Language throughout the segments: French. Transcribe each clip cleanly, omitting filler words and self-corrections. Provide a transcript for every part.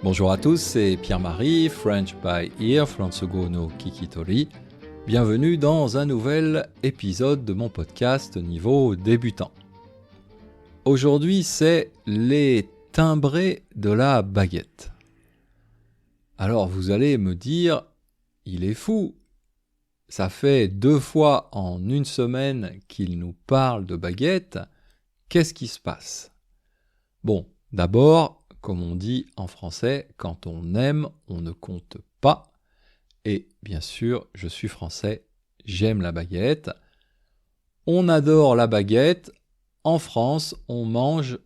Bonjour à tous, c'est Pierre-Marie, French by Ear, Fransugo no Kikitori. Bienvenue dans un nouvel épisode de mon podcast niveau débutant. Aujourd'hui, c'est les timbrés de la baguette. Alors vous allez me dire, il est fou, ça fait 2 fois en une semaine qu'il nous parle de baguette, qu'est-ce qui se passe ? Bon, d'abord, comme on dit en français, quand on aime, on ne compte pas. Et bien sûr, je suis français, j'aime la baguette. On adore la baguette. En France, on mange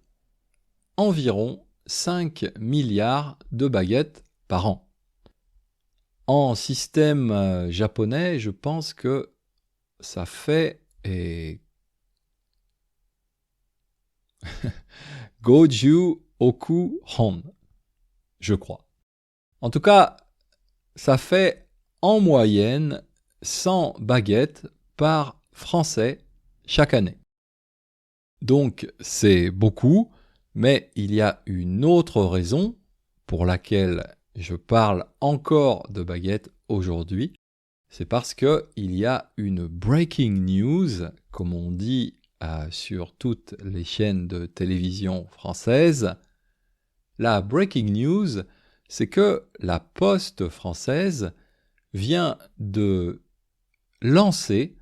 environ 5 milliards de baguettes par an. En système japonais, je pense que ça fait Goju Oku Hon, je crois. En tout cas, ça fait en moyenne 100 baguettes par Français chaque année. Donc c'est beaucoup, mais il y a une autre raison pour laquelle je parle encore de baguettes aujourd'hui. C'est parce qu'il y a une breaking news, comme on dit sur toutes les chaînes de télévision françaises. La breaking news, c'est que la Poste française vient de lancer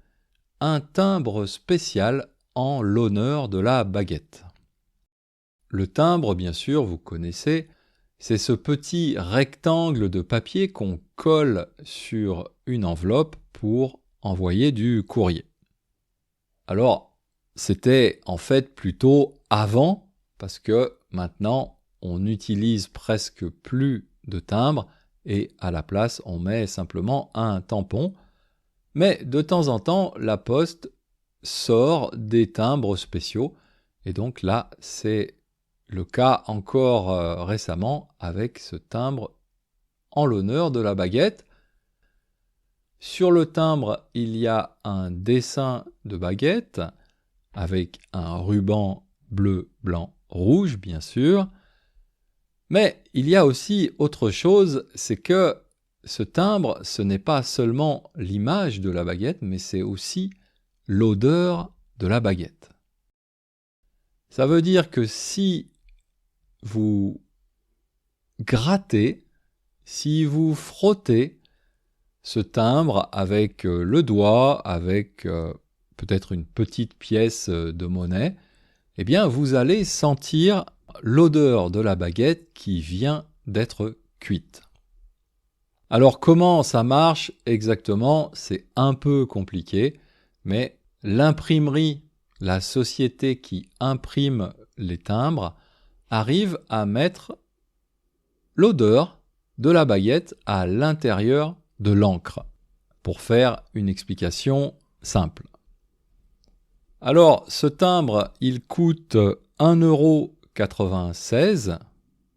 un timbre spécial en l'honneur de la baguette. Le timbre, bien sûr, vous connaissez, c'est ce petit rectangle de papier qu'on colle sur une enveloppe pour envoyer du courrier. Alors, c'était en fait plutôt avant, parce que maintenant, on n'utilise presque plus de timbre, et à la place, on met simplement un tampon. Mais de temps en temps, la Poste sort des timbres spéciaux. Et donc là, c'est le cas encore récemment avec ce timbre en l'honneur de la baguette. Sur le timbre, il y a un dessin de baguette avec un ruban bleu, blanc, rouge, bien sûr. Mais il y a aussi autre chose, c'est que ce timbre, ce n'est pas seulement l'image de la baguette, mais c'est aussi l'odeur de la baguette. Ça veut dire que si vous grattez, si vous frottez ce timbre avec le doigt, avec peut-être une petite pièce de monnaie, eh bien vous allez sentir l'odeur de la baguette qui vient d'être cuite. Alors comment ça marche exactement ? C'est un peu compliqué, mais l'imprimerie, la société qui imprime les timbres, arrive à mettre l'odeur de la baguette à l'intérieur de l'encre, pour faire une explication simple. Alors ce timbre, il coûte 1,96 €,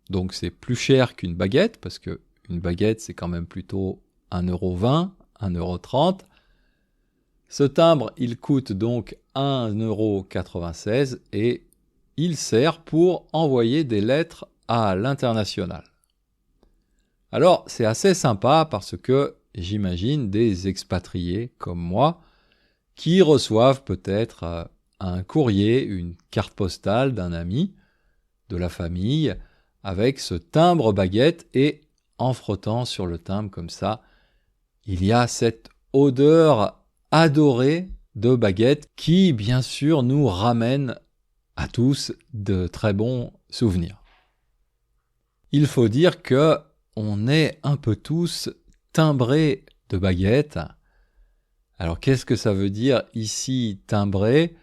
donc c'est plus cher qu'une baguette, parce que une baguette, c'est quand même plutôt 1,20 €, 1,30 €. Ce timbre, il coûte donc 1,96 € et il sert pour envoyer des lettres à l'international. Alors, c'est assez sympa parce que j'imagine des expatriés comme moi qui reçoivent peut-être un courrier, une carte postale d'un ami, de la famille, avec ce timbre baguette et en frottant sur le timbre comme ça, il y a cette odeur adorée de baguette qui, bien sûr, nous ramène à tous de très bons souvenirs. Il faut dire que on est un peu tous timbrés de baguette. Alors, qu'est-ce que ça veut dire ici, timbré ?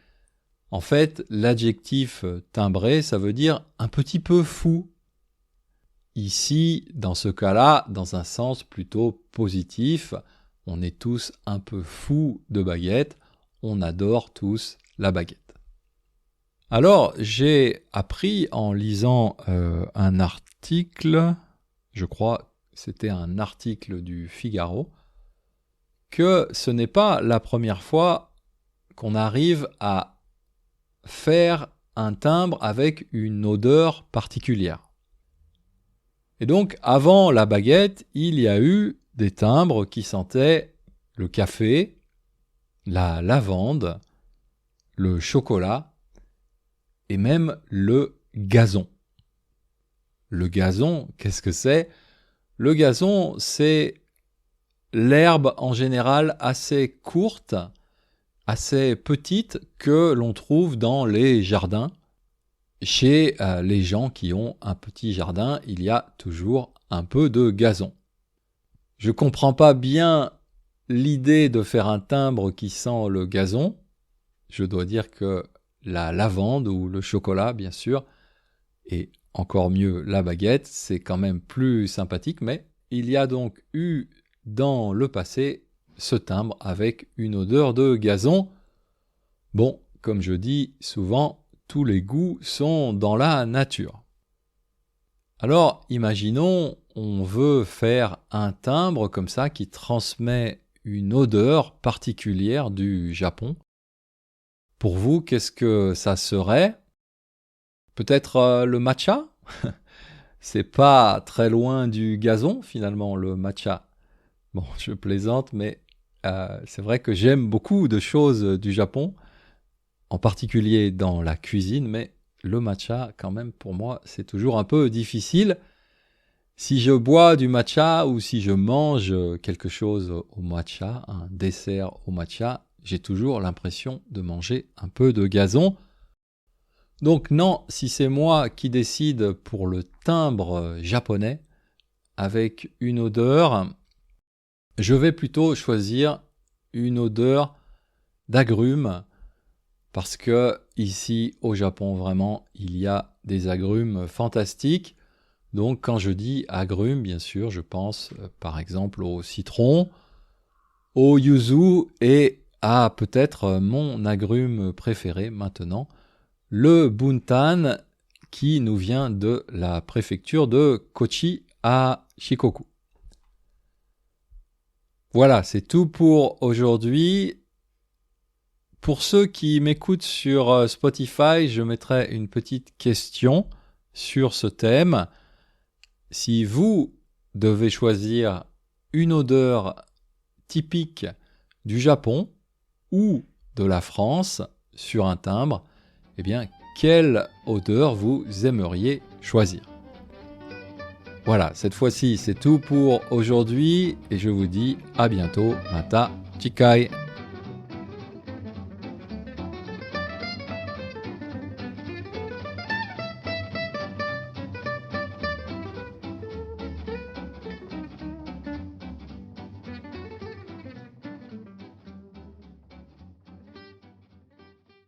En fait, l'adjectif timbré, ça veut dire un petit peu fou. Ici, dans ce cas-là, dans un sens plutôt positif, on est tous un peu fous de baguette, on adore tous la baguette. Alors, j'ai appris en lisant un article, je crois que c'était un article du Figaro, que ce n'est pas la première fois qu'on arrive à faire un timbre avec une odeur particulière. Et donc, avant la baguette, il y a eu des timbres qui sentaient le café, la lavande, le chocolat et même le gazon. Le gazon, qu'est-ce que c'est ? Le gazon, c'est l'herbe en général assez courte, assez petite que l'on trouve dans les jardins. Chez les gens qui ont un petit jardin, il y a toujours un peu de gazon. Je ne comprends pas bien l'idée de faire un timbre qui sent le gazon. Je dois dire que la lavande ou le chocolat, bien sûr, et encore mieux la baguette, c'est quand même plus sympathique, mais il y a donc eu dans le passé ce timbre avec une odeur de gazon. Bon, comme je dis souvent, tous les goûts sont dans la nature. Alors, imaginons, on veut faire un timbre comme ça qui transmet une odeur particulière du Japon. Pour vous, qu'est-ce que ça serait ? Peut-être le matcha ? C'est pas très loin du gazon, finalement, le matcha. Bon, je plaisante, mais c'est vrai que j'aime beaucoup de choses du Japon, en particulier dans la cuisine, mais le matcha, quand même, pour moi, c'est toujours un peu difficile. Si je bois du matcha ou si je mange quelque chose au matcha, un dessert au matcha, j'ai toujours l'impression de manger un peu de gazon. Donc non, si c'est moi qui décide pour le timbre japonais, avec une odeur, je vais plutôt choisir une odeur d'agrumes, parce que ici au Japon, vraiment, il y a des agrumes fantastiques. Donc quand je dis agrumes, bien sûr, je pense par exemple au citron, au yuzu et à peut-être mon agrume préféré maintenant, le buntan, qui nous vient de la préfecture de Kochi à Shikoku. Voilà, c'est tout pour aujourd'hui. Pour ceux qui m'écoutent sur Spotify, je mettrai une petite question sur ce thème. Si vous devez choisir une odeur typique du Japon ou de la France sur un timbre, eh bien, quelle odeur vous aimeriez choisir ? Voilà, cette fois-ci, c'est tout pour aujourd'hui et je vous dis à bientôt. Mata Chikai.